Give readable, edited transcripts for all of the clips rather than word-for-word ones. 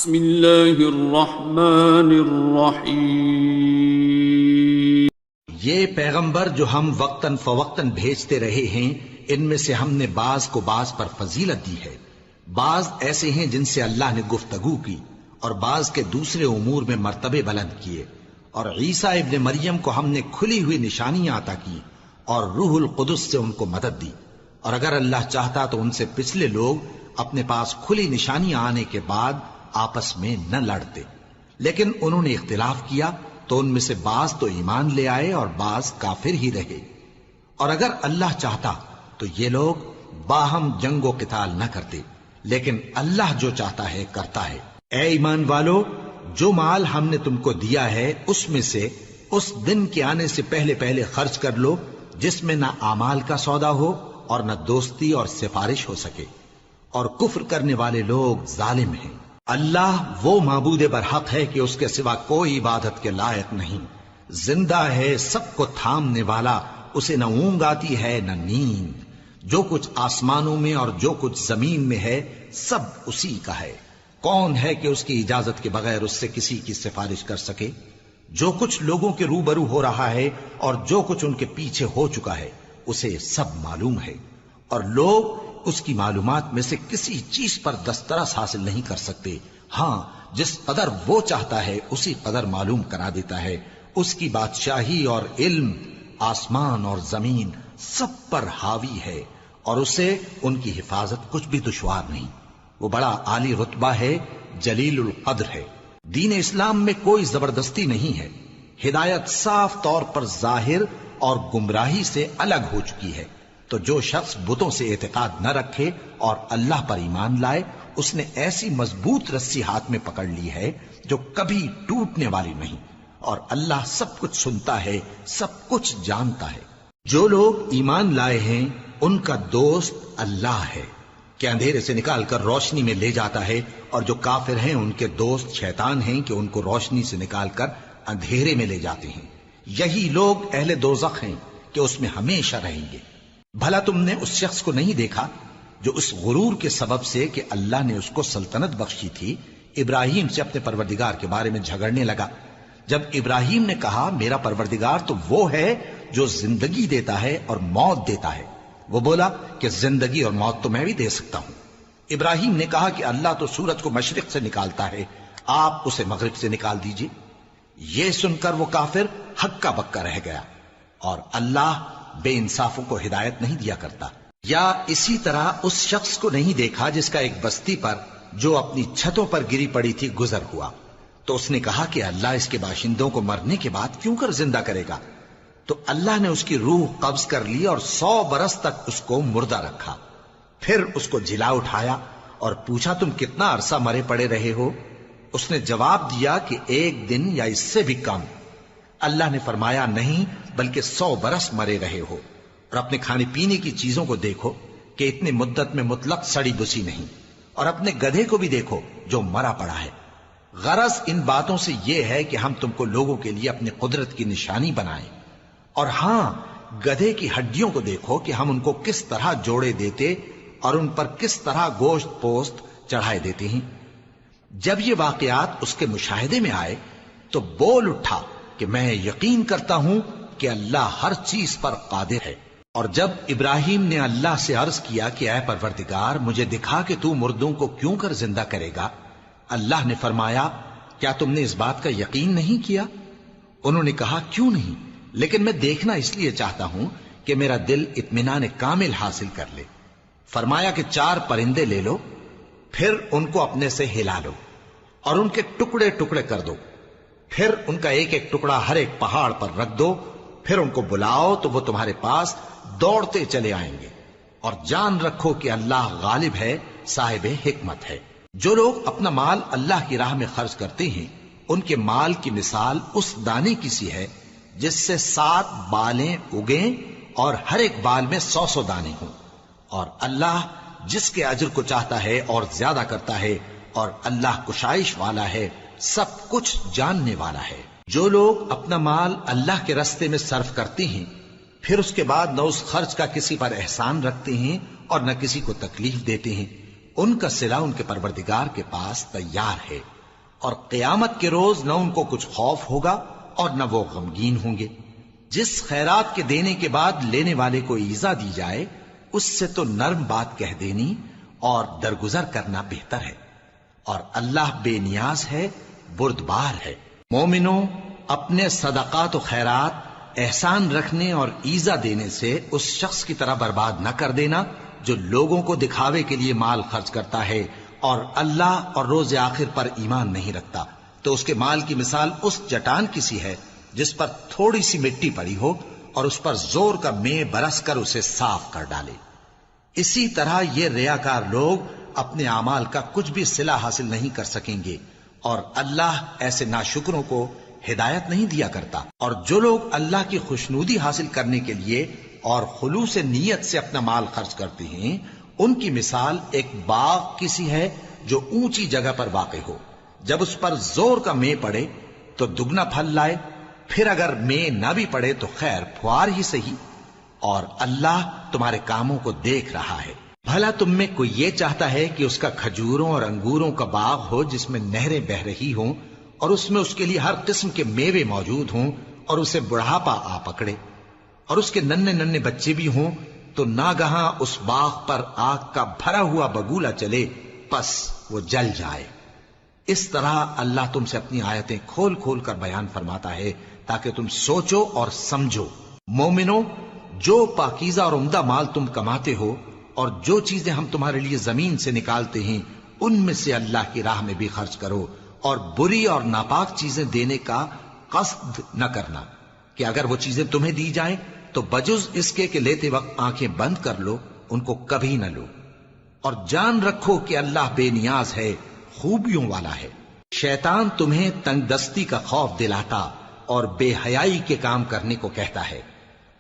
بسم اللہ الرحمن الرحیم۔ یہ پیغمبر جو ہم وقتاً فوقتاً بھیجتے رہے ہیں، ان میں سے ہم نے بعض کو بعض پر فضیلت دی ہے۔ بعض ایسے ہیں جن سے اللہ نے گفتگو کی، اور بعض کے دوسرے امور میں مرتبے بلند کیے۔ اور عیسیٰ ابن مریم کو ہم نے کھلی ہوئی نشانیاں عطا کی، اور روح القدس سے ان کو مدد دی۔ اور اگر اللہ چاہتا تو ان سے پچھلے لوگ اپنے پاس کھلی نشانیاں آنے کے بعد آپس میں نہ لڑتے، لیکن انہوں نے اختلاف کیا تو ان میں سے بعض تو ایمان لے آئے اور بعض کافر ہی رہے۔ اور اگر اللہ چاہتا تو یہ لوگ باہم جنگ و قتال نہ کرتے، لیکن اللہ جو چاہتا ہے کرتا ہے۔ اے ایمان والو، جو مال ہم نے تم کو دیا ہے اس میں سے اس دن کے آنے سے پہلے پہلے خرچ کر لو، جس میں نہ اعمال کا سودا ہو اور نہ دوستی اور سفارش ہو سکے، اور کفر کرنے والے لوگ ظالم ہیں۔ اللہ وہ معبود برحق ہے کہ اس کے سوا کوئی عبادت کے لائق نہیں، زندہ ہے، سب کو تھامنے والا، اسے نہ اونگ آتی ہے نہ نیند۔ جو کچھ آسمانوں میں اور جو کچھ زمین میں ہے سب اسی کا ہے۔ کون ہے کہ اس کی اجازت کے بغیر اس سے کسی کی سفارش کر سکے؟ جو کچھ لوگوں کے روبرو ہو رہا ہے اور جو کچھ ان کے پیچھے ہو چکا ہے اسے سب معلوم ہے، اور لوگ اس کی معلومات میں سے کسی چیز پر دسترس حاصل نہیں کر سکتے۔ ہاں، جس قدر وہ چاہتا ہے اسی قدر معلوم کرا دیتا ہے۔ اس کی بادشاہی اور علم آسمان اور زمین سب پر حاوی ہے، اور اسے ان کی حفاظت کچھ بھی دشوار نہیں۔ وہ بڑا عالی رتبہ ہے، جلیل القدر ہے۔ دین اسلام میں کوئی زبردستی نہیں ہے۔ ہدایت صاف طور پر ظاہر اور گمراہی سے الگ ہو چکی ہے۔ تو جو شخص بتوں سے اعتقاد نہ رکھے اور اللہ پر ایمان لائے، اس نے ایسی مضبوط رسی ہاتھ میں پکڑ لی ہے جو کبھی ٹوٹنے والی نہیں، اور اللہ سب کچھ سنتا ہے، سب کچھ جانتا ہے۔ جو لوگ ایمان لائے ہیں ان کا دوست اللہ ہے کہ اندھیرے سے نکال کر روشنی میں لے جاتا ہے، اور جو کافر ہیں ان کے دوست شیطان ہیں کہ ان کو روشنی سے نکال کر اندھیرے میں لے جاتے ہیں۔ یہی لوگ اہل دوزخ ہیں کہ اس میں ہمیشہ رہیں گے۔ بھلا تم نے اس شخص کو نہیں دیکھا جو اس غرور کے سبب سے کہ اللہ نے اس کو سلطنت بخشی تھی، ابراہیم سے اپنے پروردگار کے بارے میں جھگڑنے لگا؟ جب ابراہیم نے کہا میرا پروردگار تو وہ ہے جو زندگی دیتا ہے اور موت دیتا ہے، وہ بولا کہ زندگی اور موت تو میں بھی دے سکتا ہوں۔ ابراہیم نے کہا کہ اللہ تو سورج کو مشرق سے نکالتا ہے، آپ اسے مغرب سے نکال دیجئے۔ یہ سن کر وہ کافر ہکا بکا رہ گیا، اور اللہ بے انصافوں کو ہدایت نہیں دیا کرتا۔ یا اسی طرح اس شخص کو نہیں دیکھا جس کا ایک بستی پر جو اپنی چھتوں پر گری پڑی تھی گزر ہوا، تو اس نے کہا کہ اللہ اس کے باشندوں کو مرنے کے بعد کیوں کر زندہ کرے گا؟ تو اللہ نے اس کی روح قبض کر لی اور 100 برس تک اس کو مردہ رکھا۔ پھر اس کو جلا اٹھایا اور پوچھا تم کتنا عرصہ مرے پڑے رہے ہو؟ اس نے جواب دیا کہ 1 دن یا اس سے بھی کم۔ اللہ نے فرمایا نہیں، بلکہ 100 برس مرے رہے ہو، اور اپنے کھانے پینے کی چیزوں کو دیکھو کہ اتنی مدت میں مطلق سڑی بسی نہیں، اور اپنے گدھے کو بھی دیکھو جو مرا پڑا ہے۔ غرض ان باتوں سے یہ ہے کہ ہم تم کو لوگوں کے لیے اپنی قدرت کی نشانی بنائیں۔ اور ہاں، گدھے کی ہڈیوں کو دیکھو کہ ہم ان کو کس طرح جوڑے دیتے اور ان پر کس طرح گوشت پوست چڑھائے دیتے ہیں۔ جب یہ واقعات اس کے مشاہدے میں آئے تو بول اٹھا کہ میں یقین کرتا ہوں کہ اللہ ہر چیز پر قادر ہے۔ اور جب ابراہیم نے اللہ سے عرض کیا کہ اے پروردگار مجھے دکھا کہ تو مردوں کو کیوں کر زندہ کرے گا، اللہ نے فرمایا کیا تم نے اس بات کا یقین نہیں کیا؟ انہوں نے کہا کیوں نہیں، لیکن میں دیکھنا اس لیے چاہتا ہوں کہ میرا دل اطمینان کامل حاصل کر لے۔ فرمایا کہ 4 پرندے لے لو، پھر ان کو اپنے سے ہلا لو اور ان کے ٹکڑے ٹکڑے کر دو، پھر ان کا ایک ایک ٹکڑا ہر ایک پہاڑ پر رکھ دو، پھر ان کو بلاؤ تو وہ تمہارے پاس دوڑتے چلے آئیں گے، اور جان رکھو کہ اللہ غالب ہے، صاحب حکمت ہے۔ جو لوگ اپنا مال اللہ کی راہ میں خرچ کرتے ہیں ان کے مال کی مثال اس دانے کی سی ہے جس سے 7 بالیں اگیں اور ہر ایک بال میں 100 دانے ہوں، اور اللہ جس کے اجر کو چاہتا ہے اور زیادہ کرتا ہے، اور اللہ کشائش والا ہے، سب کچھ جاننے والا ہے۔ جو لوگ اپنا مال اللہ کے راستے میں صرف کرتے ہیں پھر اس کے بعد نہ اس خرچ کا کسی پر احسان رکھتے ہیں اور نہ کسی کو تکلیف دیتے ہیں، ان کا صلہ ان کے پروردگار کے پاس تیار ہے، اور قیامت کے روز نہ ان کو کچھ خوف ہوگا اور نہ وہ غمگین ہوں گے۔ جس خیرات کے دینے کے بعد لینے والے کو ایذا دی جائے، اس سے تو نرم بات کہہ دینی اور درگزر کرنا بہتر ہے، اور اللہ بے نیاز ہے، بردبار ہے۔ مومنوں، اپنے صدقات و خیرات احسان رکھنے اور ایذا دینے سے اس شخص کی طرح برباد نہ کر دینا جو لوگوں کو دکھاوے کے لیے مال خرچ کرتا ہے اور اللہ اور روز آخر پر ایمان نہیں رکھتا، تو اس کے مال کی مثال اس چٹان کی سی ہے جس پر تھوڑی سی مٹی پڑی ہو اور اس پر زور کا مے برس کر اسے صاف کر ڈالے۔ اسی طرح یہ ریاکار لوگ اپنے اعمال کا کچھ بھی صلہ حاصل نہیں کر سکیں گے، اور اللہ ایسے ناشکروں کو ہدایت نہیں دیا کرتا۔ اور جو لوگ اللہ کی خوشنودی حاصل کرنے کے لیے اور خلوص نیت سے اپنا مال خرچ کرتے ہیں، ان کی مثال ایک باغ کی سی ہے جو اونچی جگہ پر واقع ہو، جب اس پر زور کا مے پڑے تو دگنا پھل لائے، پھر اگر مے نہ بھی پڑے تو خیر پھوار ہی سہی، اور اللہ تمہارے کاموں کو دیکھ رہا ہے۔ بھلا تم میں کوئی یہ چاہتا ہے کہ اس کا کھجوروں اور انگوروں کا باغ ہو جس میں نہریں بہہ رہی ہوں اور اس میں اس کے لیے ہر قسم کے میوے موجود ہوں، اور اسے بڑھاپا آ پکڑے اور اس کے ننھے ننھے بچے بھی ہوں، تو ناگہاں اس باغ پر آگ کا بھرا ہوا بگولا چلے، پس وہ جل جائے۔ اس طرح اللہ تم سے اپنی آیتیں کھول کھول کر بیان فرماتا ہے تاکہ تم سوچو اور سمجھو۔ مومنو، جو پاکیزہ اور عمدہ مال تم کماتے ہو اور جو چیزیں ہم تمہارے لیے زمین سے نکالتے ہیں، ان میں سے اللہ کی راہ میں بھی خرچ کرو، اور بری اور ناپاک چیزیں دینے کا قصد نہ کرنا کہ اگر وہ چیزیں تمہیں دی جائیں تو بجز اس کے کہ لیتے وقت آنکھیں بند کر لو، ان کو کبھی نہ لو، اور جان رکھو کہ اللہ بے نیاز ہے، خوبیوں والا ہے۔ شیطان تمہیں تنگ دستی کا خوف دلاتا اور بے حیائی کے کام کرنے کو کہتا ہے،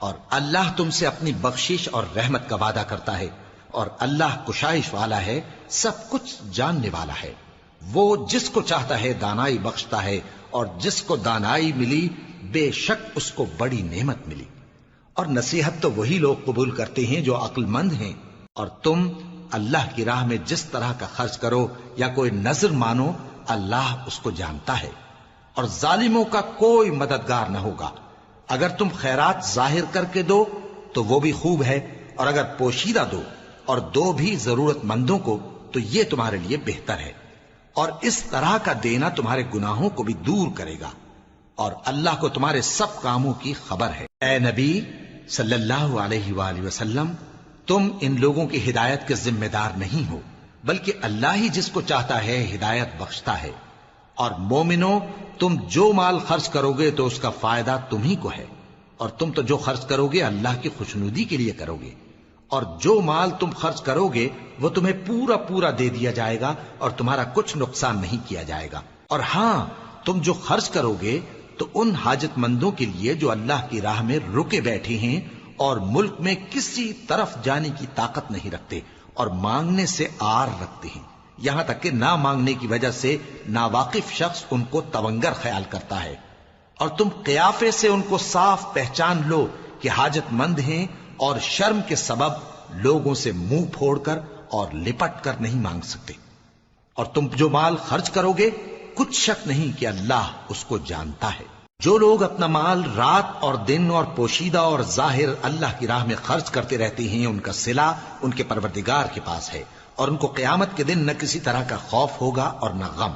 اور اللہ تم سے اپنی بخشش اور رحمت کا وعدہ کرتا ہے، اور اللہ کشائش والا ہے، سب کچھ جاننے والا ہے۔ وہ جس کو چاہتا ہے دانائی بخشتا ہے، اور جس کو دانائی ملی بے شک اس کو بڑی نعمت ملی۔ اور نصیحت تو وہی لوگ قبول کرتے ہیں جو عقل مند ہیں، اور تم اللہ کی راہ میں جس طرح کا خرچ کرو یا کوئی نذر مانو، اللہ اس کو جانتا ہے، اور ظالموں کا کوئی مددگار نہ ہوگا۔ اگر تم خیرات ظاہر کر کے دو تو وہ بھی خوب ہے، اور اگر پوشیدہ دو اور دو بھی ضرورت مندوں کو تو یہ تمہارے لیے بہتر ہے، اور اس طرح کا دینا تمہارے گناہوں کو بھی دور کرے گا، اور اللہ کو تمہارے سب کاموں کی خبر ہے۔ اے نبی صلی اللہ علیہ وآلہ وسلم، تم ان لوگوں کی ہدایت کے ذمہ دار نہیں ہو، بلکہ اللہ ہی جس کو چاہتا ہے ہدایت بخشتا ہے۔ اور مومنو، تم جو مال خرچ کرو گے تو اس کا فائدہ تم ہی کو ہے، اور تم تو جو خرچ کرو گے اللہ کی خوشنودی کے لیے کرو گے، اور جو مال تم خرچ کرو گے وہ تمہیں پورا پورا دے دیا جائے گا اور تمہارا کچھ نقصان نہیں کیا جائے گا۔ اور ہاں، تم جو خرچ کرو گے تو ان حاجت مندوں کے لیے جو اللہ کی راہ میں رکے بیٹھے ہیں اور ملک میں کسی طرف جانے کی طاقت نہیں رکھتے اور مانگنے سے آر رکھتے ہیں، یہاں تک کہ نہ مانگنے کی وجہ سے ناواقف شخص ان کو تونگر خیال کرتا ہے، اور تم قیافے سے ان کو صاف پہچان لو کہ حاجت مند ہیں، اور شرم کے سبب لوگوں سے منہ پھوڑ کر اور لپٹ کر نہیں مانگ سکتے۔ اور تم جو مال خرچ کرو گے کچھ شک نہیں کہ اللہ اس کو جانتا ہے۔ جو لوگ اپنا مال رات اور دن اور پوشیدہ اور ظاہر اللہ کی راہ میں خرچ کرتے رہتے ہیں، ان کا صلہ ان کے پروردگار کے پاس ہے، اور ان کو قیامت کے دن نہ کسی طرح کا خوف ہوگا اور نہ غم۔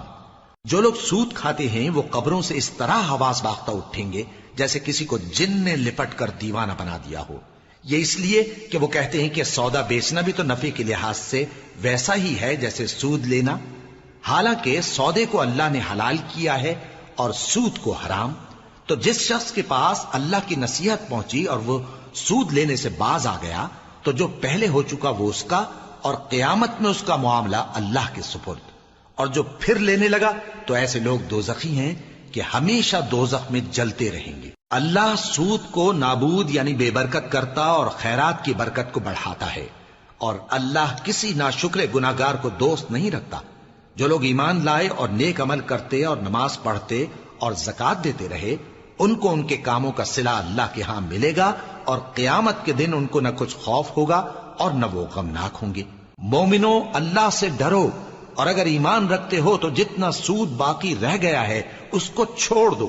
جو لوگ سود کھاتے ہیں وہ قبروں سے اس طرح حواس باختہ اٹھیں گے جیسے کسی کو جن نے لپٹ کر دیوانہ بنا دیا ہو، یہ اس لیے کہ وہ کہتے ہیں کہ سودا بیچنا بھی تو نفع کے لحاظ سے ویسا ہی ہے جیسے سود لینا، حالانکہ سودے کو اللہ نے حلال کیا ہے اور سود کو حرام۔ تو جس شخص کے پاس اللہ کی نصیحت پہنچی اور وہ سود لینے سے باز آ گیا تو جو پہلے ہو چکا وہ اس کا، اور قیامت میں اس کا معاملہ اللہ کے سپرد۔ اور جو پھر لینے لگا تو ایسے لوگ دوزخی ہیں کہ ہمیشہ دوزخ میں جلتے رہیں گے۔ اللہ سود کو نابود یعنی بے برکت کرتا اور خیرات کی برکت کو بڑھاتا ہے، اور اللہ کسی ناشکر گناہگار کو دوست نہیں رکھتا۔ جو لوگ ایمان لائے اور نیک عمل کرتے اور نماز پڑھتے اور زکوٰۃ دیتے رہے، ان کو ان کے کاموں کا صلہ اللہ کے ہاں ملے گا، اور قیامت کے دن ان کو نہ کچھ خوف ہوگا اور نہ وہ غمناک ہوں گے۔ مومنو اللہ سے ڈرو، اور اگر ایمان رکھتے ہو تو جتنا سود باقی رہ گیا ہے اس کو چھوڑ دو.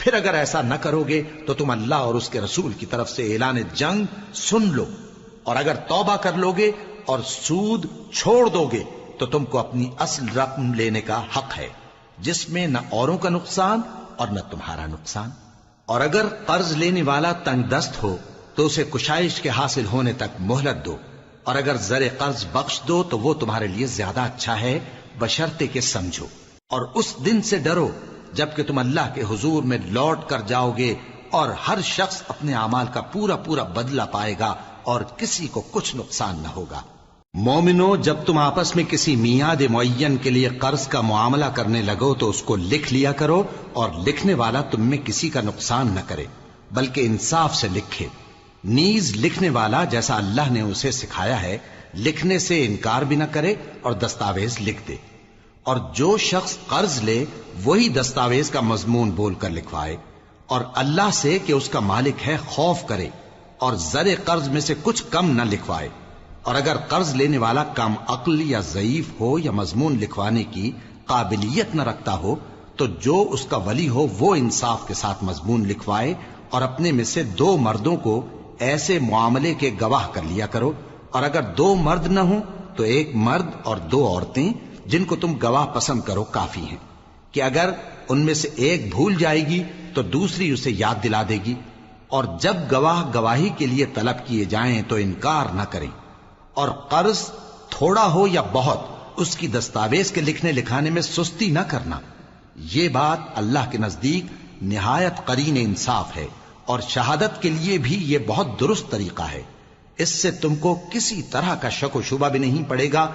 پھر اگر ایسا نہ کرو گے تو تم اللہ اور اس کے رسول کی طرف سے اعلان جنگ سن لو، اور اگر توبہ کر لو گے اور سود چھوڑ دو گے تو تم کو اپنی اصل رقم لینے کا حق ہے، جس میں نہ اوروں کا نقصان اور نہ تمہارا نقصان. اور اگر قرض لینے والا تنگ دست ہو تو اسے کشائش کے حاصل ہونے تک مہلت دو، اور اگر زر قرض بخش دو تو وہ تمہارے لیے زیادہ اچھا ہے، بشرطے کہ سمجھو. اور اس دن سے ڈرو جبکہ تم اللہ کے حضور میں لوٹ کر جاؤ گے، اور ہر شخص اپنے اعمال کا پورا پورا بدلہ پائے گا اور کسی کو کچھ نقصان نہ ہوگا. مومنو، جب تم آپس میں کسی میعاد معین کے لیے قرض کا معاملہ کرنے لگو تو اس کو لکھ لیا کرو، اور لکھنے والا تم میں کسی کا نقصان نہ کرے بلکہ انصاف سے لکھے. نیز لکھنے والا جیسا اللہ نے اسے سکھایا ہے لکھنے سے انکار بھی نہ کرے اور دستاویز لکھ دے. اور جو شخص قرض لے وہی دستاویز کا مضمون بول کر لکھوائے، اور اللہ سے کہ اس کا مالک ہے خوف کرے، اور زر قرض میں سے کچھ کم نہ لکھوائے. اور اگر قرض لینے والا کم عقل یا ضعیف ہو یا مضمون لکھوانے کی قابلیت نہ رکھتا ہو تو جو اس کا ولی ہو وہ انصاف کے ساتھ مضمون لکھوائے، اور اپنے میں سے 2 مردوں کو ایسے معاملے کے گواہ کر لیا کرو. اور اگر 2 مرد نہ ہوں تو 1 مرد اور 2 عورتیں جن کو تم گواہ پسند کرو کافی ہیں، کہ اگر ان میں سے ایک بھول جائے گی تو دوسری اسے یاد دلا دے گی. اور جب گواہ گواہی کے لیے طلب کیے جائیں تو انکار نہ کریں. اور قرض تھوڑا ہو یا بہت اس کی دستاویز کے لکھنے لکھانے میں سستی نہ کرنا. یہ بات اللہ کے نزدیک نہایت قرین انصاف ہے، اور شہادت کے لیے بھی یہ بہت درست طریقہ ہے. اس سے تم کو کسی طرح کا شک و شبہ بھی نہیں پڑے گا.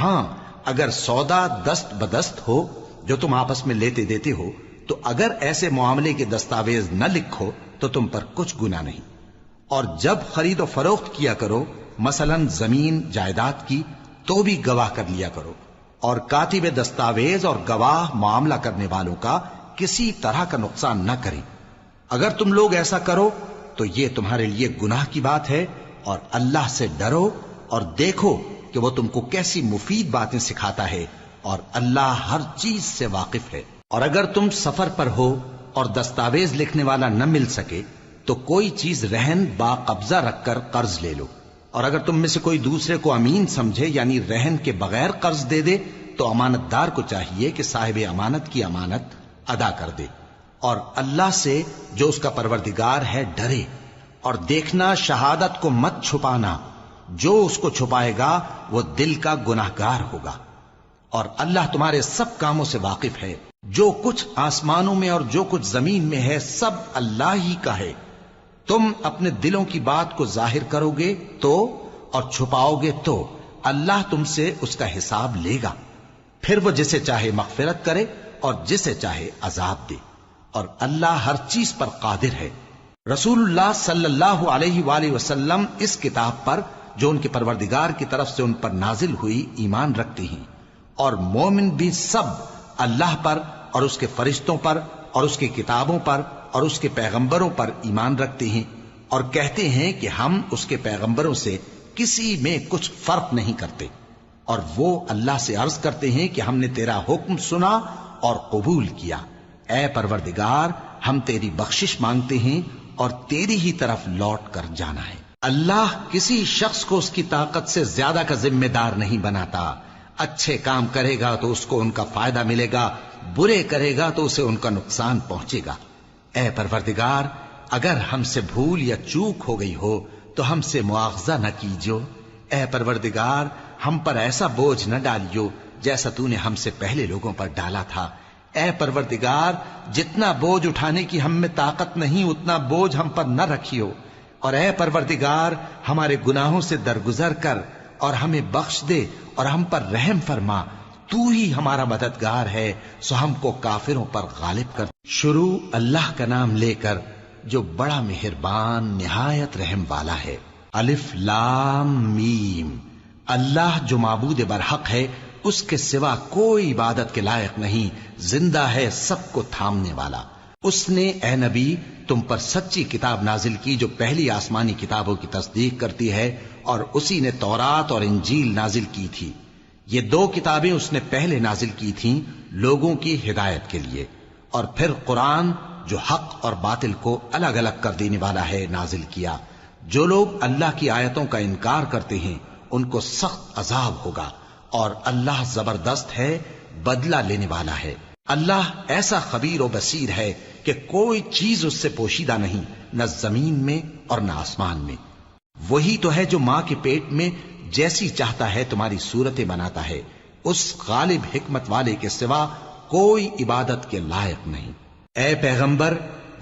ہاں، اگر سودا دست بدست ہو جو تم آپس میں لیتے دیتے ہو تو اگر ایسے معاملے کے دستاویز نہ لکھو تو تم پر کچھ گناہ نہیں. اور جب خرید و فروخت کیا کرو، مثلا زمین جائیداد کی، تو بھی گواہ کر لیا کرو. اور کاتب دستاویز اور گواہ معاملہ کرنے والوں کا کسی طرح کا نقصان نہ کریں. اگر تم لوگ ایسا کرو تو یہ تمہارے لیے گناہ کی بات ہے. اور اللہ سے ڈرو اور دیکھو کہ وہ تم کو کیسی مفید باتیں سکھاتا ہے، اور اللہ ہر چیز سے واقف ہے. اور اگر تم سفر پر ہو اور دستاویز لکھنے والا نہ مل سکے تو کوئی چیز رہن با قبضہ رکھ کر قرض لے لو. اور اگر تم میں سے کوئی دوسرے کو امین سمجھے یعنی رہن کے بغیر قرض دے دے تو امانت دار کو چاہیے کہ صاحب امانت کی امانت ادا کر دے. اور اللہ سے جو اس کا پروردگار ہے ڈرے. اور دیکھنا شہادت کو مت چھپانا، جو اس کو چھپائے گا وہ دل کا گناہگار ہوگا. اور اللہ تمہارے سب کاموں سے واقف ہے. جو کچھ آسمانوں میں اور جو کچھ زمین میں ہے سب اللہ ہی کا ہے. تم اپنے دلوں کی بات کو ظاہر کرو گے تو اور چھپاؤ گے تو اللہ تم سے اس کا حساب لے گا. پھر وہ جسے چاہے مغفرت کرے اور جسے چاہے عذاب دے. اور اللہ ہر چیز پر قادر ہے. رسول اللہ صلی اللہ علیہ وآلہ وسلم اس کتاب پر جو ان کے پروردگار کی طرف سے ان پر نازل ہوئی ایمان رکھتے ہیں. اور مومن بھی سب اللہ پر اور اس کے فرشتوں پر اور اس کی کتابوں پر اور اس کے پیغمبروں پر ایمان رکھتے ہیں، اور کہتے ہیں کہ ہم اس کے پیغمبروں سے کسی میں کچھ فرق نہیں کرتے. اور وہ اللہ سے عرض کرتے ہیں کہ ہم نے تیرا حکم سنا اور قبول کیا. اے پروردگار، ہم تیری بخشش مانگتے ہیں اور تیری ہی طرف لوٹ کر جانا ہے. اللہ کسی شخص کو اس کی طاقت سے زیادہ کا ذمہ دار نہیں بناتا. اچھے کام کرے گا تو اس کو ان کا فائدہ ملے گا، برے کرے گا تو اسے ان کا نقصان پہنچے گا. اے پروردگار، اگر ہم سے بھول یا چوک ہو گئی ہو تو ہم سے مواخذہ نہ کیجو. اے پروردگار، ہم پر ایسا بوجھ نہ ڈالیو جیسا تو نے ہم سے پہلے لوگوں پر ڈالا تھا. اے پروردگار، جتنا بوجھ اٹھانے کی ہم میں طاقت نہیں اتنا بوجھ ہم پر نہ رکھیو. اور اے پروردگار، ہمارے گناہوں سے درگزر کر اور ہمیں بخش دے اور ہم پر رحم فرما. تو ہی ہمارا مددگار ہے، سو ہم کو کافروں پر غالب کر. شروع اللہ کا نام لے کر جو بڑا مہربان نہایت رحم والا ہے. الف لام میم. اللہ جو معبود برحق ہے، اس کے سوا کوئی عبادت کے لائق نہیں، زندہ ہے، سب کو تھامنے والا. اس نے اے نبی تم پر سچی کتاب نازل کی جو پہلی آسمانی کتابوں کی تصدیق کرتی ہے اور اسی نے تورات اور انجیل نازل کی تھی۔ یہ دو کتابیں اس نے پہلے نازل کی تھیں لوگوں کی ہدایت کے لیے، اور پھر قرآن جو حق اور باطل کو الگ الگ کر دینے والا ہے نازل کیا۔ جو لوگ اللہ کی آیتوں کا انکار کرتے ہیں ان کو سخت عذاب ہوگا، اور اللہ زبردست ہے، بدلہ لینے والا ہے۔ اللہ ایسا خبیر و بصیر ہے کہ کوئی چیز اس سے پوشیدہ نہیں، نہ زمین میں اور نہ آسمان میں۔ وہی تو ہے جو ماں کے پیٹ میں جیسی چاہتا ہے تمہاری صورتیں بناتا ہے، اس غالب حکمت والے کے سوا کوئی عبادت کے لائق نہیں۔ اے پیغمبر،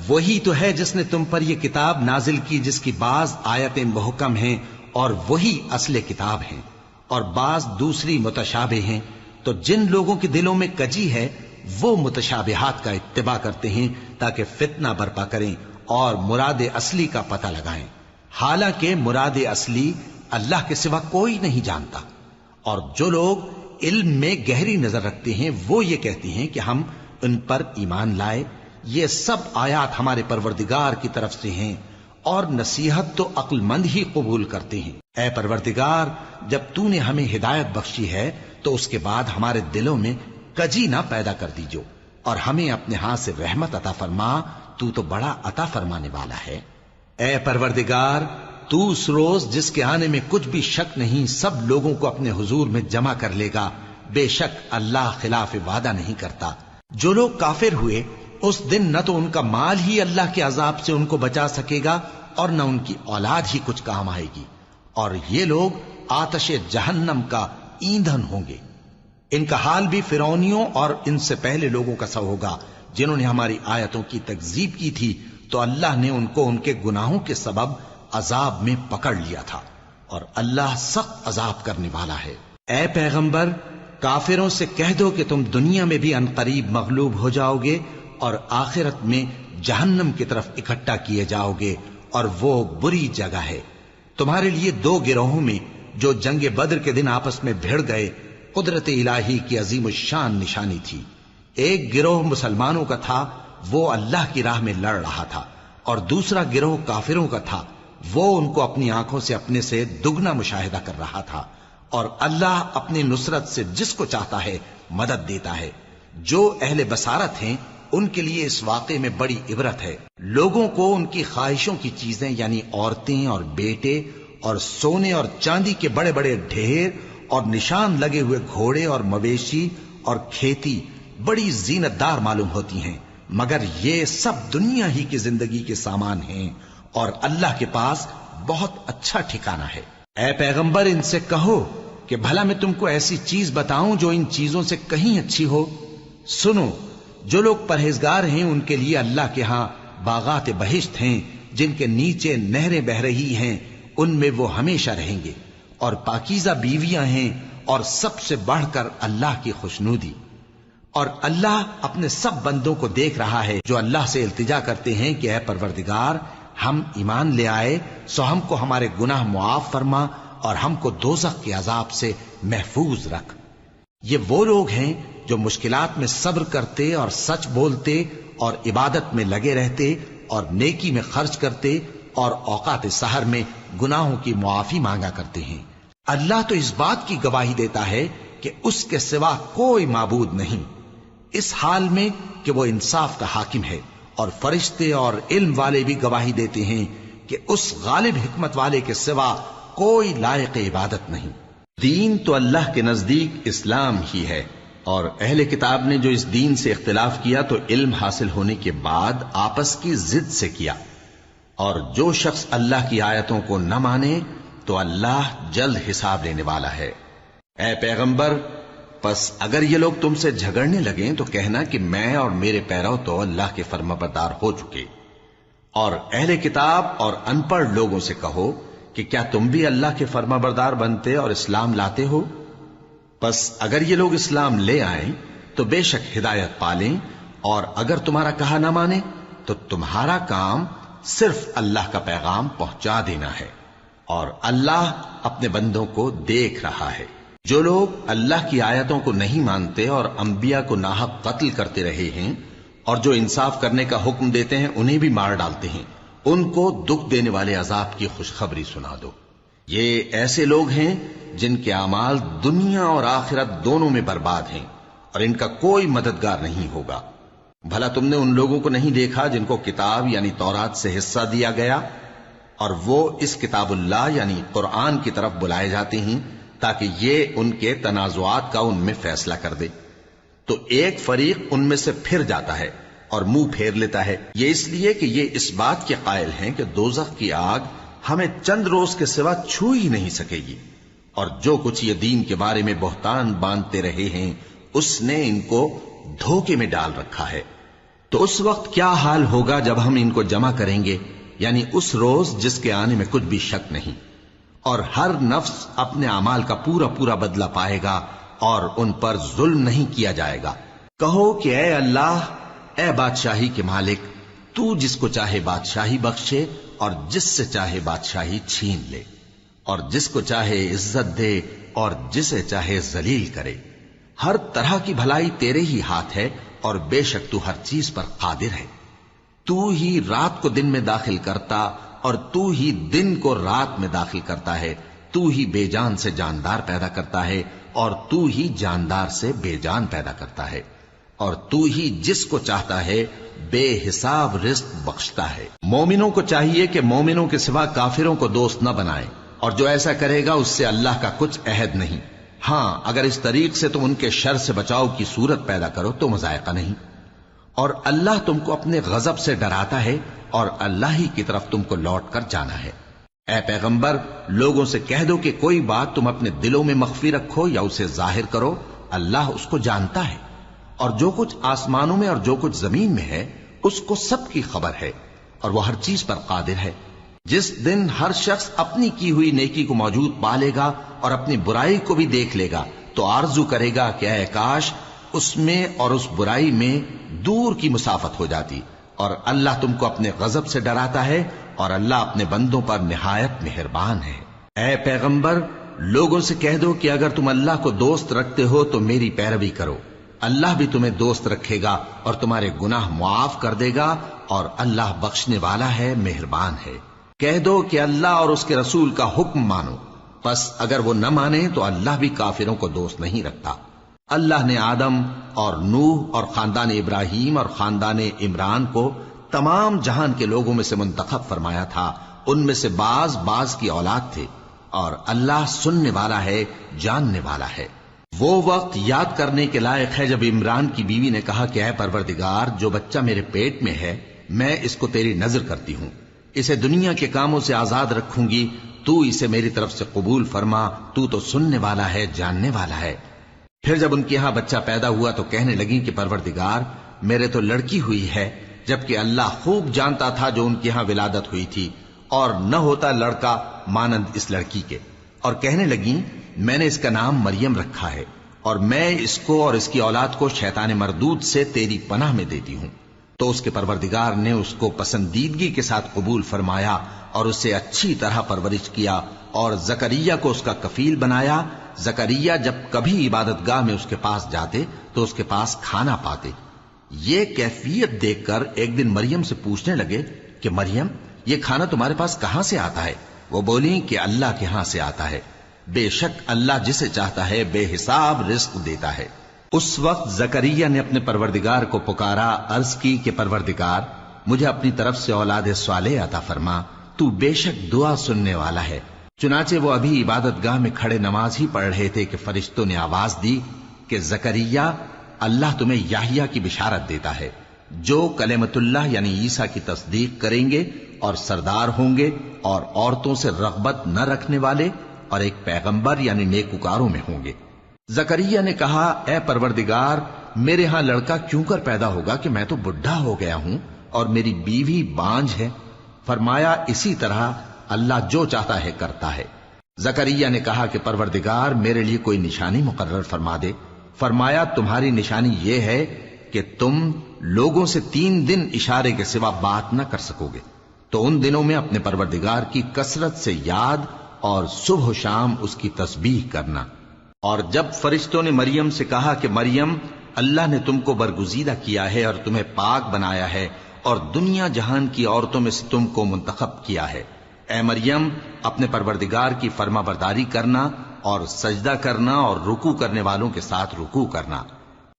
وہی تو ہے جس نے تم پر یہ کتاب نازل کی جس کی بعض آیتیں محکم ہیں اور وہی اصل کتاب ہیں، اور بعض دوسری متشابہ ہیں۔ تو جن لوگوں کے دلوں میں کجی ہے وہ متشابہات کا اتباع کرتے ہیں تاکہ فتنہ برپا کریں اور مراد اصلی کا پتہ لگائیں، حالانکہ مراد اصلی اللہ کے سوا کوئی نہیں جانتا۔ اور جو لوگ علم میں گہری نظر رکھتے ہیں وہ یہ کہتے ہیں کہ ہم ان پر ایمان لائے، یہ سب آیات ہمارے پروردگار کی طرف سے ہیں، اور نصیحت تو عقل مند ہی قبول کرتے ہیں۔ اے پروردگار، جب تو نے ہمیں ہدایت بخشی ہے تو اس کے بعد ہمارے دلوں میں کجی نہ پیدا کر دیجو، اور ہمیں اپنے ہاتھ سے رحمت عطا فرما، تو بڑا عطا فرمانے والا ہے۔ اے پروردگار، تو اس روز جس کے آنے میں کچھ بھی شک نہیں سب لوگوں کو اپنے حضور میں جمع کر لے گا، بے شک اللہ خلاف وعدہ نہیں کرتا۔ جو لوگ کافر ہوئے اس دن نہ تو ان کا مال ہی اللہ کے عذاب سے ان کو بچا سکے گا اور نہ ان کی اولاد ہی کچھ کام آئے گی، اور یہ لوگ آتش جہنم کا ایندھن ہوں گے۔ ان کا حال بھی فرعونیوں اور ان سے پہلے لوگوں کا سا ہوگا جنہوں نے ہماری آیتوں کی تکذیب کی تھی، تو اللہ نے ان کو ان کے گناہوں کے سبب عذاب میں پکڑ لیا تھا، اور اللہ سخت عذاب کرنے والا ہے۔ اے پیغمبر، کافروں سے کہہ دو کہ تم دنیا میں بھی عنقریب مغلوب ہو جاؤ گے اور آخرت میں جہنم کی طرف اکٹھا کیے جاؤ گے، اور وہ بری جگہ ہے۔ تمہارے لیے دو گروہوں میں جو جنگ بدر کے دن آپس میں بھڑ گئے قدرت الہی کی عظیم الشان نشانی تھی۔ ایک گروہ مسلمانوں کا تھا، وہ اللہ کی راہ میں لڑ رہا تھا، اور دوسرا گروہ کافروں کا تھا، وہ ان کو اپنی آنکھوں سے اپنے سے دگنا مشاہدہ کر رہا تھا۔ اور اللہ اپنی نصرت سے جس کو چاہتا ہے مدد دیتا ہے۔ جو اہل بصارت ہیں ان کے لیے اس واقعے میں بڑی عبرت ہے۔ لوگوں کو ان کی خواہشوں کی چیزیں یعنی عورتیں اور بیٹے اور سونے اور چاندی کے بڑے بڑے ڈھیر اور نشان لگے ہوئے گھوڑے اور مویشی اور کھیتی بڑی زینت دار معلوم ہوتی ہیں، مگر یہ سب دنیا ہی کی زندگی کے سامان ہیں، اور اللہ کے پاس بہت اچھا ٹھکانہ ہے۔ اے پیغمبر، ان سے کہو کہ بھلا میں تم کو ایسی چیز بتاؤں جو ان چیزوں سے کہیں اچھی ہو؟ سنو، جو لوگ پرہیزگار ہیں ان کے لیے اللہ کے ہاں باغات بہشت ہیں جن کے نیچے نہریں بہ رہی ہیں، ان میں وہ ہمیشہ رہیں گے، اور پاکیزہ بیویاں ہیں، اور سب سے بڑھ کر اللہ کی خوشنودی۔ اور اللہ اپنے سب بندوں کو دیکھ رہا ہے جو اللہ سے التجا کرتے ہیں کہ اے پروردگار، ہم ایمان لے آئے سو ہم کو ہمارے گناہ معاف فرما اور ہم کو دوزخ کے عذاب سے محفوظ رکھ۔ یہ وہ لوگ ہیں جو مشکلات میں صبر کرتے اور سچ بولتے اور عبادت میں لگے رہتے اور نیکی میں خرچ کرتے اور اوقات سحر میں گناہوں کی معافی مانگا کرتے ہیں۔ اللہ تو اس بات کی گواہی دیتا ہے کہ اس کے سوا کوئی معبود نہیں، اس حال میں کہ وہ انصاف کا حاکم ہے، اور فرشتے اور علم والے بھی گواہی دیتے ہیں کہ اس غالب حکمت والے کے سوا کوئی لائق عبادت نہیں۔ دین تو اللہ کے نزدیک اسلام ہی ہے، اور اہل کتاب نے جو اس دین سے اختلاف کیا تو علم حاصل ہونے کے بعد آپس کی ضد سے کیا، اور جو شخص اللہ کی آیتوں کو نہ مانے تو اللہ جلد حساب لینے والا ہے۔ اے پیغمبر، پس اگر یہ لوگ تم سے جھگڑنے لگیں تو کہنا کہ میں اور میرے پیرو تو اللہ کے فرمانبردار ہو چکے، اور اہل کتاب اور ان پڑھ لوگوں سے کہو کہ کیا تم بھی اللہ کے فرمانبردار بنتے اور اسلام لاتے ہو؟ پس اگر یہ لوگ اسلام لے آئیں تو بے شک ہدایت پالیں، اور اگر تمہارا کہا نہ مانے تو تمہارا کام صرف اللہ کا پیغام پہنچا دینا ہے، اور اللہ اپنے بندوں کو دیکھ رہا ہے۔ جو لوگ اللہ کی آیتوں کو نہیں مانتے اور انبیاء کو ناحق قتل کرتے رہے ہیں، اور جو انصاف کرنے کا حکم دیتے ہیں انہیں بھی مار ڈالتے ہیں، ان کو دکھ دینے والے عذاب کی خوشخبری سنا دو۔ یہ ایسے لوگ ہیں جن کے اعمال دنیا اور آخرت دونوں میں برباد ہیں، اور ان کا کوئی مددگار نہیں ہوگا۔ بھلا تم نے ان لوگوں کو نہیں دیکھا جن کو کتاب یعنی تورات سے حصہ دیا گیا، اور وہ اس کتاب اللہ یعنی قرآن کی طرف بلائے جاتے ہیں تاکہ یہ ان کے تنازعات کا ان میں فیصلہ کر دے؟ تو ایک فریق ان میں سے پھر جاتا ہے اور منہ پھیر لیتا ہے، یہ اس لیے کہ یہ اس بات کے قائل ہیں کہ دوزخ کی آگ ہمیں چند روز کے سوا چھو ہی نہیں سکے گی، اور جو کچھ یہ دین کے بارے میں بہتان باندھتے رہے ہیں اس نے ان کو دھوکے میں ڈال رکھا ہے۔ تو اس وقت کیا حال ہوگا جب ہم ان کو جمع کریں گے، یعنی اس روز جس کے آنے میں کچھ بھی شک نہیں، اور ہر نفس اپنے اعمال کا پورا پورا بدلہ پائے گا اور ان پر ظلم نہیں کیا جائے گا۔ کہو کہ اے اللہ، اے بادشاہی کے مالک، تو جس کو چاہے بادشاہی بخشے اور جس سے چاہے بادشاہی چھین لے، اور جس کو چاہے عزت دے اور جسے چاہے ذلیل کرے۔ ہر طرح کی بھلائی تیرے ہی ہاتھ ہے، اور بے شک تو ہر چیز پر قادر ہے۔ تو ہی رات کو دن میں داخل کرتا اور تو ہی دن کو رات میں داخل کرتا ہے، تو ہی بے جان سے جاندار پیدا کرتا ہے اور تو ہی جاندار سے بے جان پیدا کرتا ہے، اور تو ہی جس کو چاہتا ہے بے حساب رزق بخشتا ہے۔ مومنوں کو چاہیے کہ مومنوں کے سوا کافروں کو دوست نہ بنائیں، اور جو ایسا کرے گا اس سے اللہ کا کچھ عہد نہیں۔ ہاں، اگر اس طریق سے تم ان کے شر سے بچاؤ کی صورت پیدا کرو تو مذائقہ نہیں۔ اور اللہ تم کو اپنے غضب سے ڈراتا ہے، اور اللہ ہی کی طرف تم کو لوٹ کر جانا ہے۔ اے پیغمبر، لوگوں سے کہہ دو کہ کوئی بات تم اپنے دلوں میں مخفی رکھو یا اسے ظاہر کرو، اللہ اس کو جانتا ہے، اور جو کچھ آسمانوں میں اور جو کچھ زمین میں ہے اس کو سب کی خبر ہے، اور وہ ہر چیز پر قادر ہے۔ جس دن ہر شخص اپنی کی ہوئی نیکی کو موجود پا لے گا اور اپنی برائی کو بھی دیکھ لے گا تو آرزو کرے گا کہ اے کاش اس میں اور اس برائی میں دور کی مسافت ہو جاتی، اور اللہ تم کو اپنے غضب سے ڈراتا ہے، اور اللہ اپنے بندوں پر نہایت مہربان ہے۔ اے پیغمبر، لوگوں سے کہہ دو کہ اگر تم اللہ کو دوست رکھتے ہو تو میری پیروی کرو، اللہ بھی تمہیں دوست رکھے گا اور تمہارے گناہ معاف کر دے گا، اور اللہ بخشنے والا ہے، مہربان ہے۔ کہہ دو کہ اللہ اور اس کے رسول کا حکم مانو، پس اگر وہ نہ مانے تو اللہ بھی کافروں کو دوست نہیں رکھتا۔ اللہ نے آدم اور نوح اور خاندان ابراہیم اور خاندان عمران کو تمام جہان کے لوگوں میں سے منتخب فرمایا تھا، ان میں سے بعض کی اولاد تھے، اور اللہ سننے والا ہے، جاننے والا ہے۔ وہ وقت یاد کرنے کے لائق ہے جب عمران کی بیوی نے کہا کہ اے پروردگار، جو بچہ میرے پیٹ میں ہے میں اس کو تیری نذر کرتی ہوں، اسے دنیا کے کاموں سے آزاد رکھوں گی، تو اسے میری طرف سے قبول فرما، تو تو سننے والا ہے، جاننے والا ہے۔ پھر جب ان کے ہاں بچہ پیدا ہوا تو کہنے لگی کہ پروردگار، میرے تو لڑکی ہوئی ہے، جبکہ اللہ خوب جانتا تھا جو ان کے ہاں ولادت ہوئی تھی، اور نہ ہوتا لڑکا مانند اس لڑکی کے۔ اور کہنے لگیں میں نے اس کا نام مریم رکھا ہے، اور میں اس کو اور اس کی اولاد کو شیطان مردود سے تیری پناہ میں دیتی ہوں۔ تو اس کے پروردگار نے اس کو پسندیدگی کے ساتھ قبول فرمایا اور اسے اچھی طرح پرورش کیا، اور زکریا کو اس کا کفیل بنایا۔ زکریا جب کبھی عبادت گاہ میں اس کے پاس جاتے تو اس کے پاس کھانا پاتے۔ یہ کیفیت دیکھ کر ایک دن مریم سے پوچھنے لگے کہ مریم، یہ کھانا تمہارے پاس کہاں سے آتا ہے؟ وہ بولی کہ اللہ کے ہاں سے آتا ہے، بے شک اللہ جسے چاہتا ہے بے حساب رزق دیتا ہے۔ اس وقت زکریا نے اپنے پروردگار کو پکارا، عرض کی کہ پروردگار، مجھے اپنی طرف سے اولاد صالح عطا فرما، تو بے شک دعا سننے والا ہے۔ چنانچہ وہ ابھی عبادت گاہ میں کھڑے نماز ہی پڑھ رہے تھے کہ فرشتوں نے آواز دی کہ زکریا، اللہ تمہیں یحییٰ کی بشارت دیتا ہے، جو کلمۃ اللہ یعنی عیسیٰ کی تصدیق کریں گے اور سردار ہوں گے اور عورتوں سے رغبت نہ رکھنے والے، اور ایک پیغمبر یعنی نیکوکاروں میں ہوں گے۔ زکریا نے کہا، اے پروردگار، میرے ہاں لڑکا کیوں کر پیدا ہوگا کہ میں تو بڈھا ہو گیا ہوں اور میری بیوی بانجھ ہے۔ فرمایا، اسی طرح اللہ جو چاہتا ہے کرتا ہے۔ زکریا نے کہا کہ پروردگار، میرے لیے کوئی نشانی مقرر فرما دے۔ فرمایا، تمہاری نشانی یہ ہے کہ تم لوگوں سے 3 دن اشارے کے سوا بات نہ کر سکو گے، تو ان دنوں میں اپنے پروردگار کی کثرت سے یاد اور صبح و شام اس کی تسبیح کرنا۔ اور جب فرشتوں نے مریم سے کہا کہ مریم، اللہ نے تم کو برگزیدہ کیا ہے اور تمہیں پاک بنایا ہے اور دنیا جہان کی عورتوں میں سے تم کو منتخب کیا ہے، اے مریم اپنے پروردگار کی فرما برداری کرنا اور سجدہ کرنا اور رکوع کرنے والوں کے ساتھ رکوع کرنا۔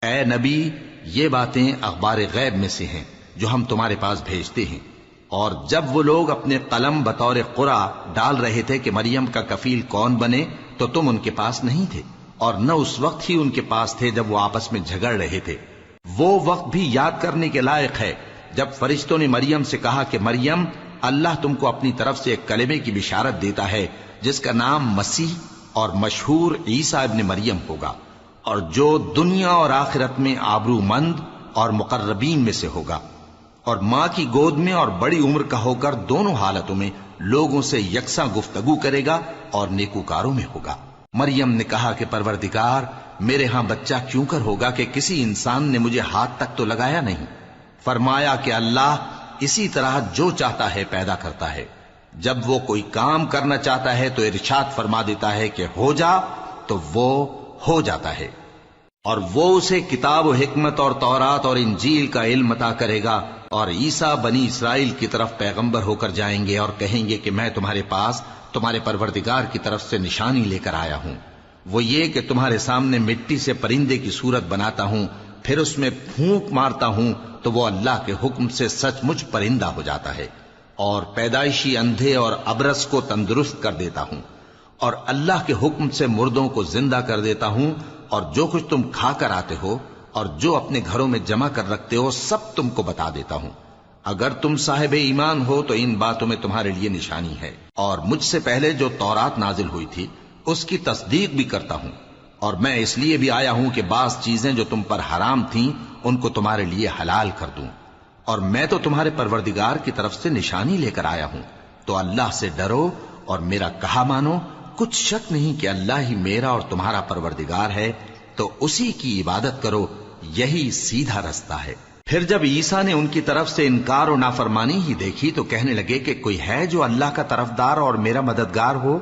اے نبی یہ باتیں اخبار غیب میں سے ہیں جو ہم تمہارے پاس بھیجتے ہیں۔ اور جب وہ لوگ اپنے قلم بطور قرعہ ڈال رہے تھے کہ مریم کا کفیل کون بنے تو تم ان کے پاس نہیں تھے، اور نہ اس وقت ہی ان کے پاس تھے جب وہ آپس میں جھگڑ رہے تھے۔ وہ وقت بھی یاد کرنے کے لائق ہے جب فرشتوں نے مریم سے کہا کہ مریم اللہ تم کو اپنی طرف سے ایک کلمے کی بشارت دیتا ہے جس کا نام مسیح اور مشہور عیسیٰ ابن مریم ہوگا، اور جو دنیا اور آخرت میں آبرو مند اور مقربین میں سے ہوگا، اور ماں کی گود میں اور بڑی عمر کا ہو کر دونوں حالتوں میں لوگوں سے یکساں گفتگو کرے گا اور نیکوکاروں میں ہوگا۔ مریم نے کہا کہ پروردگار میرے ہاں بچہ کیوں کر ہوگا کہ کسی انسان نے مجھے ہاتھ تک تو لگایا نہیں۔ فرمایا کہ اللہ اسی طرح جو چاہتا ہے پیدا کرتا ہے، جب وہ کوئی کام کرنا چاہتا ہے تو ارشاد فرما دیتا ہے کہ ہو جا تو وہ ہو جاتا ہے۔ اور وہ اسے کتاب و حکمت اور تورات اور انجیل کا علم عطا کرے گا، اور عیسیٰ بنی اسرائیل کی طرف پیغمبر ہو کر جائیں گے اور کہیں گے کہ میں تمہارے پاس تمہارے پروردگار کی طرف سے نشانی لے کر آیا ہوں، وہ یہ کہ تمہارے سامنے مٹی سے پرندے کی صورت بناتا ہوں، پھر اس میں پھونک مارتا ہوں تو وہ اللہ کے حکم سے سچ مچ پرندہ ہو جاتا ہے، اور پیدائشی اندھے اور ابرص کو تندرست کر دیتا ہوں، اور اللہ کے حکم سے مردوں کو زندہ کر دیتا ہوں، اور جو کچھ تم کھا کر آتے ہو اور جو اپنے گھروں میں جمع کر رکھتے ہو سب تم کو بتا دیتا ہوں۔ اگر تم صاحب ایمان ہو تو ان باتوں میں تمہارے لیے نشانی ہے، اور مجھ سے پہلے جو تورات نازل ہوئی تھی اس کی تصدیق بھی کرتا ہوں، اور میں اس لیے بھی آیا ہوں کہ بعض چیزیں جو تم پر حرام تھیں ان کو تمہارے لیے حلال کر دوں، اور میں تو تمہارے پروردگار کی طرف سے نشانی لے کر آیا ہوں، تو اللہ سے ڈرو اور میرا کہا مانو۔ کچھ شک نہیں کہ اللہ ہی میرا اور تمہارا پروردگار ہے، تو اسی کی عبادت کرو، یہی سیدھا رستہ ہے۔ پھر جب عیسیٰ نے ان کی طرف سے انکار و نافرمانی ہی دیکھی تو کہنے لگے کہ کوئی ہے جو اللہ کا طرفدار اور میرا مددگار ہو؟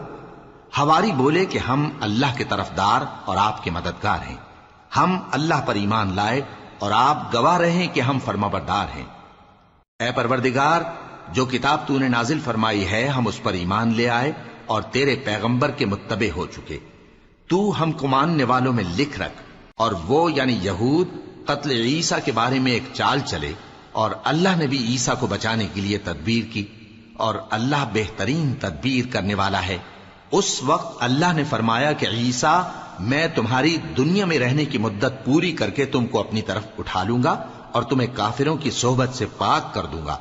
حواری بولے کہ ہم اللہ کے طرفدار اور آپ کے مددگار ہیں، ہم اللہ پر ایمان لائے اور آپ گواہ رہے کہ ہم فرما بردار ہیں۔ اے پروردگار جو کتاب تو نے نازل فرمائی ہے ہم اس پر ایمان لے آئے اور تیرے پیغمبر کے متبع ہو چکے، تو ہم کو ماننے والوں میں لکھ رکھ۔ اور وہ یعنی یہود قتل عیسیٰ کے بارے میں ایک چال چلے، اور اللہ نے بھی عیسیٰ کو بچانے کے لیے تدبیر کی، اور اللہ بہترین تدبیر کرنے والا ہے۔ اس وقت اللہ نے فرمایا کہ عیسیٰ میں تمہاری دنیا میں رہنے کی مدت پوری کر کے تم کو اپنی طرف اٹھا لوں گا اور تمہیں کافروں کی صحبت سے پاک کر دوں گا،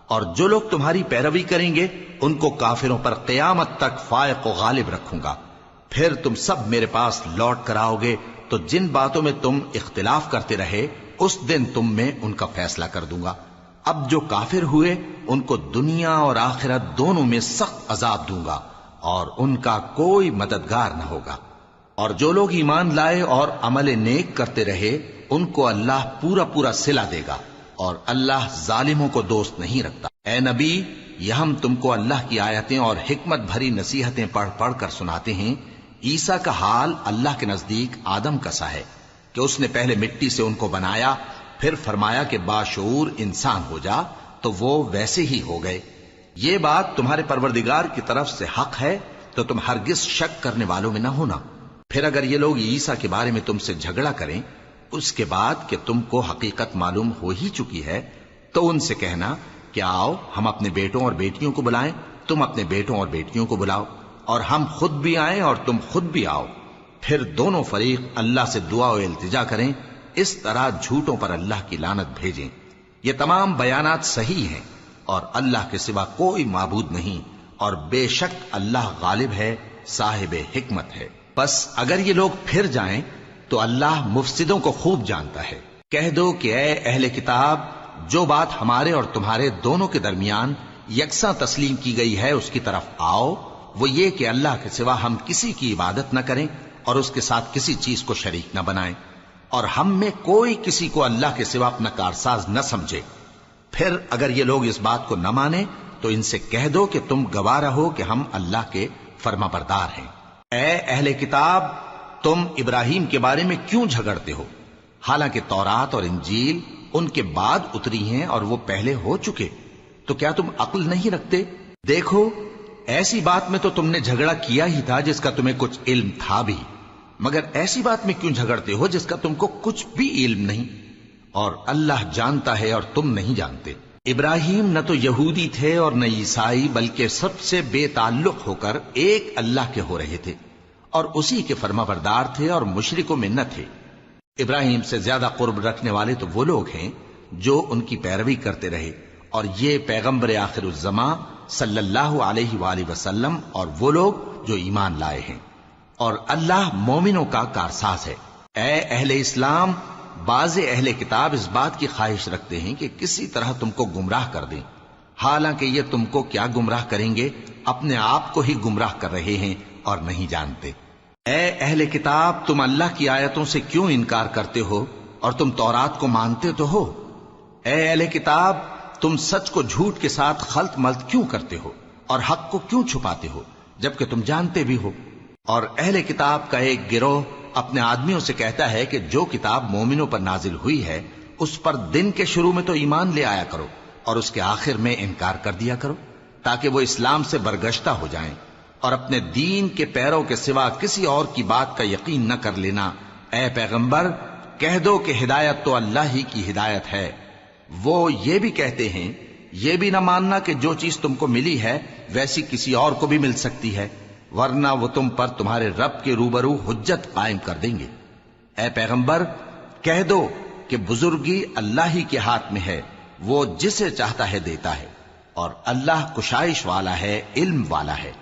اور جو لوگ تمہاری پیروی کریں گے ان کو کافروں پر قیامت تک فائق و غالب رکھوں گا۔ پھر تم سب میرے پاس لوٹ کر آؤ گے تو جن باتوں میں تم اختلاف کرتے رہے اس دن تم میں ان کا فیصلہ کر دوں گا۔ اب جو کافر ہوئے ان کو دنیا اور آخرت دونوں میں سخت عذاب دوں گا، اور ان کا کوئی مددگار نہ ہوگا۔ اور جو لوگ ایمان لائے اور عمل نیک کرتے رہے ان کو اللہ پورا پورا صلہ دے گا، اور اللہ ظالموں کو دوست نہیں رکھتا۔ اے نبی یہ ہم تم کو اللہ کی آیتیں اور حکمت بھری نصیحتیں پڑھ پڑھ کر سناتے ہیں۔ عیسیٰ کا حال اللہ کے نزدیک آدم کا سا ہے کہ اس نے پہلے مٹی سے ان کو بنایا، پھر فرمایا کہ باشعور انسان ہو جا، تو وہ ویسے ہی ہو گئے۔ یہ بات تمہارے پروردگار کی طرف سے حق ہے تو تم ہرگز شک کرنے والوں میں نہ ہونا۔ پھر اگر یہ لوگ عیسیٰ کے بارے میں تم سے جھگڑا کریں اس کے بعد کہ تم کو حقیقت معلوم ہو ہی چکی ہے، تو ان سے کہنا کہ آؤ ہم اپنے بیٹوں اور بیٹیوں کو بلائیں، تم اپنے بیٹوں اور بیٹیوں کو بلاؤ، اور ہم خود بھی آئیں اور تم خود بھی آؤ، پھر دونوں فریق اللہ سے دعا و التجا کریں، اس طرح جھوٹوں پر اللہ کی لعنت بھیجیں۔ یہ تمام بیانات صحیح ہیں، اور اللہ کے سوا کوئی معبود نہیں، اور بے شک اللہ غالب ہے، صاحب حکمت ہے۔ بس اگر یہ لوگ پھر جائیں تو اللہ مفسدوں کو خوب جانتا ہے۔ کہہ دو کہ اے اہل کتاب جو بات ہمارے اور تمہارے دونوں کے درمیان یکساں تسلیم کی گئی ہے اس کی طرف آؤ، وہ یہ کہ اللہ کے سوا ہم کسی کی عبادت نہ کریں اور اس کے ساتھ کسی چیز کو شریک نہ بنائیں، اور ہم میں کوئی کسی کو اللہ کے سوا اپنا کارساز نہ سمجھے۔ پھر اگر یہ لوگ اس بات کو نہ مانیں تو ان سے کہہ دو کہ تم گواہ رہو کہ ہم اللہ کے فرما بردار ہیں۔ اے اہل کتاب تم ابراہیم کے بارے میں کیوں جھگڑتے ہو؟ حالانکہ تورات اور انجیل ان کے بعد اتری ہیں اور وہ پہلے ہو چکے، تو کیا تم عقل نہیں رکھتے؟ دیکھو ایسی بات میں تو تم نے جھگڑا کیا ہی تھا جس کا تمہیں کچھ علم تھا بھی، مگر ایسی بات میں کیوں جھگڑتے ہو جس کا تم کو کچھ بھی علم نہیں؟ اور اللہ جانتا ہے اور تم نہیں جانتے۔ ابراہیم نہ تو یہودی تھے اور نہ عیسائی، بلکہ سب سے بے تعلق ہو کر ایک اللہ کے ہو رہے تھے اور اسی کے فرما بردار تھے اور مشرکوں میں نہ تھے۔ ابراہیم سے زیادہ قرب رکھنے والے تو وہ لوگ ہیں جو ان کی پیروی کرتے رہے، اور یہ پیغمبر آخر الزماں صلی اللہ علیہ وآلہ وسلم اور وہ لوگ جو ایمان لائے ہیں، اور اللہ مومنوں کا کارساز ہے۔ اے اہل اسلام، بعض اہل کتاب اس بات کی خواہش رکھتے ہیں کہ کسی طرح تم کو گمراہ کر دیں، حالانکہ یہ تم کو کیا گمراہ کریں گے، اپنے آپ کو ہی گمراہ کر رہے ہیں اور نہیں جانتے۔ اے اہل کتاب، تم اللہ کی آیتوں سے کیوں انکار کرتے ہو اور تم تورات کو مانتے تو ہو؟ اے اہل کتاب، تم سچ کو جھوٹ کے ساتھ خلط ملط کیوں کرتے ہو اور حق کو کیوں چھپاتے ہو جبکہ تم جانتے بھی ہو؟ اور اہل کتاب کا ایک گروہ اپنے آدمیوں سے کہتا ہے کہ جو کتاب مومنوں پر نازل ہوئی ہے اس پر دن کے شروع میں تو ایمان لے آیا کرو اور اس کے آخر میں انکار کر دیا کرو، تاکہ وہ اسلام سے برگشتہ ہو جائیں اور اپنے دین کے پیروں کے سوا کسی اور کی بات کا یقین نہ کر لینا۔ اے پیغمبر، کہہ دو کہ ہدایت تو اللہ ہی کی ہدایت ہے۔ وہ یہ بھی کہتے ہیں، یہ بھی نہ ماننا کہ جو چیز تم کو ملی ہے ویسی کسی اور کو بھی مل سکتی ہے، ورنہ وہ تم پر تمہارے رب کے روبرو حجت قائم کر دیں گے۔ اے پیغمبر، کہہ دو کہ بزرگی اللہ ہی کے ہاتھ میں ہے، وہ جسے چاہتا ہے دیتا ہے، اور اللہ کشائش والا ہے، علم والا ہے۔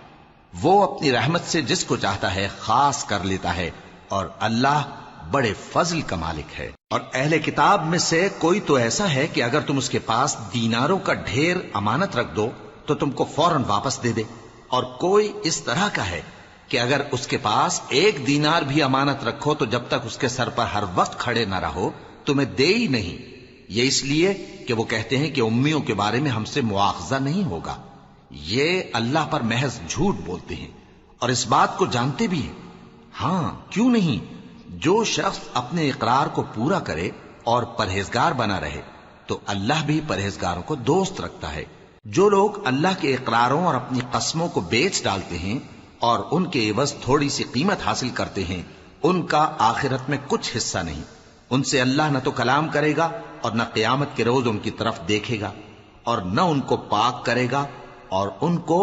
وہ اپنی رحمت سے جس کو چاہتا ہے خاص کر لیتا ہے، اور اللہ بڑے فضل کا مالک ہے۔ اور اہل کتاب میں سے کوئی تو ایسا ہے کہ اگر تم اس کے پاس دیناروں کا ڈھیر امانت رکھ دو تو تم کو فوراً واپس دے دے، اور کوئی اس طرح کا ہے کہ اگر اس کے پاس 1 دینار بھی امانت رکھو تو جب تک اس کے سر پر ہر وقت کھڑے نہ رہو تمہیں دے ہی نہیں۔ یہ اس لیے کہ وہ کہتے ہیں کہ امیوں کے بارے میں ہم سے مواخذہ نہیں ہوگا۔ یہ اللہ پر محض جھوٹ بولتے ہیں اور اس بات کو جانتے بھی ہیں۔ ہاں، کیوں نہیں؟ جو شخص اپنے اقرار کو پورا کرے اور پرہیزگار بنا رہے تو اللہ بھی پرہیزگاروں کو دوست رکھتا ہے۔ جو لوگ اللہ کے اقراروں اور اپنی قسموں کو بیچ ڈالتے ہیں اور ان کے عوض تھوڑی سی قیمت حاصل کرتے ہیں، ان کا آخرت میں کچھ حصہ نہیں۔ ان سے اللہ نہ تو کلام کرے گا اور نہ قیامت کے روز ان کی طرف دیکھے گا، اور نہ ان کو پاک کرے گا، اور ان کو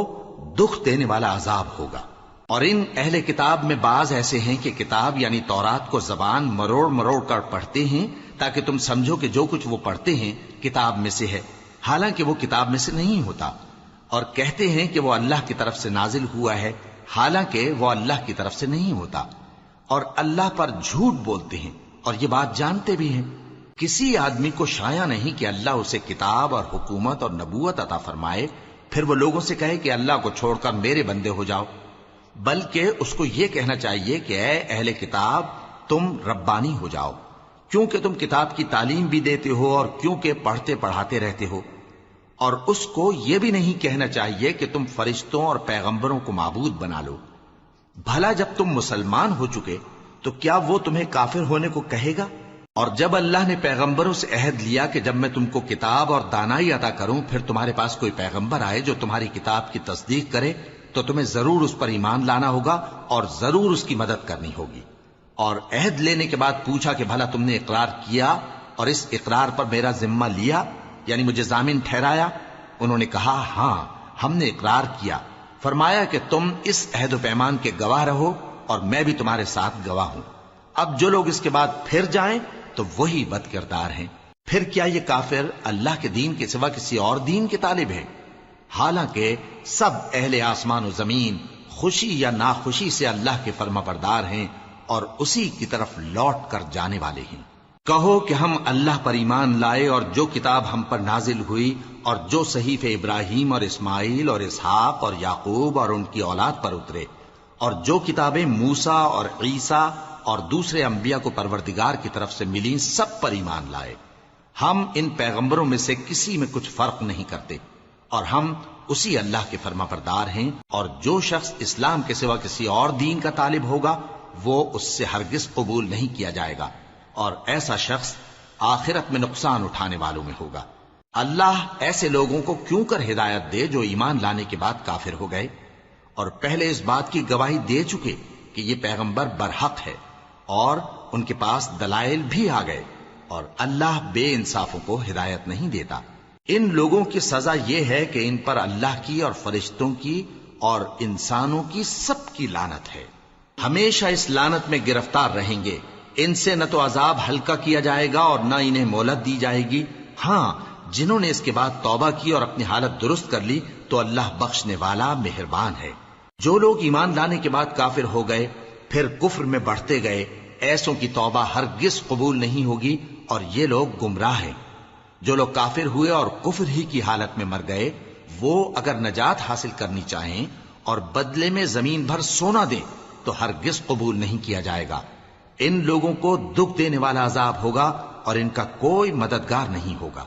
دکھ دینے والا عذاب ہوگا۔ اور ان اہل کتاب میں بعض ایسے ہیں کہ کتاب یعنی تورات کو زبان مروڑ مروڑ کر پڑھتے ہیں تاکہ تم سمجھو کہ جو کچھ وہ پڑھتے ہیں کتاب میں سے ہے، حالانکہ وہ کتاب میں سے نہیں ہوتا، اور کہتے ہیں کہ وہ اللہ کی طرف سے نازل ہوا ہے، حالانکہ وہ اللہ کی طرف سے نہیں ہوتا، اور اللہ پر جھوٹ بولتے ہیں اور یہ بات جانتے بھی ہیں۔ کسی آدمی کو شایع نہیں کہ اللہ اسے کتاب اور حکومت اور نبوت عطا فرمائے پھر وہ لوگوں سے کہے کہ اللہ کو چھوڑ کر میرے بندے ہو جاؤ، بلکہ اس کو یہ کہنا چاہیے کہ اے اہل کتاب، تم ربانی ہو جاؤ، کیونکہ تم کتاب کی تعلیم بھی دیتے ہو اور کیونکہ پڑھتے پڑھاتے رہتے ہو۔ اور اس کو یہ بھی نہیں کہنا چاہیے کہ تم فرشتوں اور پیغمبروں کو معبود بنا لو۔ بھلا جب تم مسلمان ہو چکے تو کیا وہ تمہیں کافر ہونے کو کہے گا؟ اور جب اللہ نے پیغمبروں سے عہد لیا کہ جب میں تم کو کتاب اور دانائی عطا کروں پھر تمہارے پاس کوئی پیغمبر آئے جو تمہاری کتاب کی تصدیق کرے تو تمہیں ضرور اس پر ایمان لانا ہوگا اور ضرور اس کی مدد کرنی ہوگی۔ اور عہد لینے کے بعد پوچھا کہ بھلا تم نے اقرار کیا اور اس اقرار پر میرا ذمہ لیا، یعنی مجھے ضامن ٹھہرایا؟ انہوں نے کہا ہاں، ہم نے اقرار کیا۔ فرمایا کہ تم اس عہد و پیمان کے گواہ رہو اور میں بھی تمہارے ساتھ گواہ ہوں۔ اب جو لوگ اس کے بعد پھر جائیں تو وہی بد کردار ہیں۔ پھر کیا یہ کافر اللہ کے دین کے سوا کسی اور دین کے طالب ہیں؟ حالانکہ سب اہل آسمان و زمین خوشی یا ناخوشی سے اللہ کے فرما بردار ہیں اور اسی کی طرف لوٹ کر جانے والے ہیں۔ کہو کہ ہم اللہ پر ایمان لائے اور جو کتاب ہم پر نازل ہوئی اور جو صحیفے ابراہیم اور اسماعیل اور اسحاق اور یعقوب اور ان کی اولاد پر اترے، اور جو کتابیں موسیٰ اور عیسیٰ اور دوسرے انبیاء کو پروردگار کی طرف سے ملیں، سب پر ایمان لائے۔ ہم ان پیغمبروں میں سے کسی میں کچھ فرق نہیں کرتے، اور ہم اسی اللہ کے فرما بردار ہیں۔ اور جو شخص اسلام کے سوا کسی اور دین کا طالب ہوگا وہ اس سے ہرگز قبول نہیں کیا جائے گا، اور ایسا شخص آخرت میں نقصان اٹھانے والوں میں ہوگا۔ اللہ ایسے لوگوں کو کیوں کر ہدایت دے جو ایمان لانے کے بعد کافر ہو گئے؟ اور پہلے اس بات کی گواہی دے چکے کہ یہ پیغمبر برحق ہے، اور ان کے پاس دلائل بھی آ گئے، اور اللہ بے انصافوں کو ہدایت نہیں دیتا۔ ان لوگوں کی سزا یہ ہے کہ ان پر اللہ کی اور فرشتوں کی اور انسانوں کی سب کی لعنت ہے، ہمیشہ اس لعنت میں گرفتار رہیں گے۔ ان سے نہ تو عذاب ہلکا کیا جائے گا اور نہ انہیں مہلت دی جائے گی۔ ہاں، جنہوں نے اس کے بعد توبہ کی اور اپنی حالت درست کر لی تو اللہ بخشنے والا مہربان ہے۔ جو لوگ ایمان لانے کے بعد کافر ہو گئے پھر کفر میں بڑھتے گئے، ایسوں کی توبہ ہرگز قبول نہیں ہوگی، اور یہ لوگ گمراہ ہیں۔ جو لوگ کافر ہوئے اور کفر ہی کی حالت میں مر گئے، وہ اگر نجات حاصل کرنی چاہیں اور بدلے میں زمین بھر سونا دیں تو ہرگز قبول نہیں کیا جائے گا۔ ان لوگوں کو دکھ دینے والا عذاب ہوگا اور ان کا کوئی مددگار نہیں ہوگا۔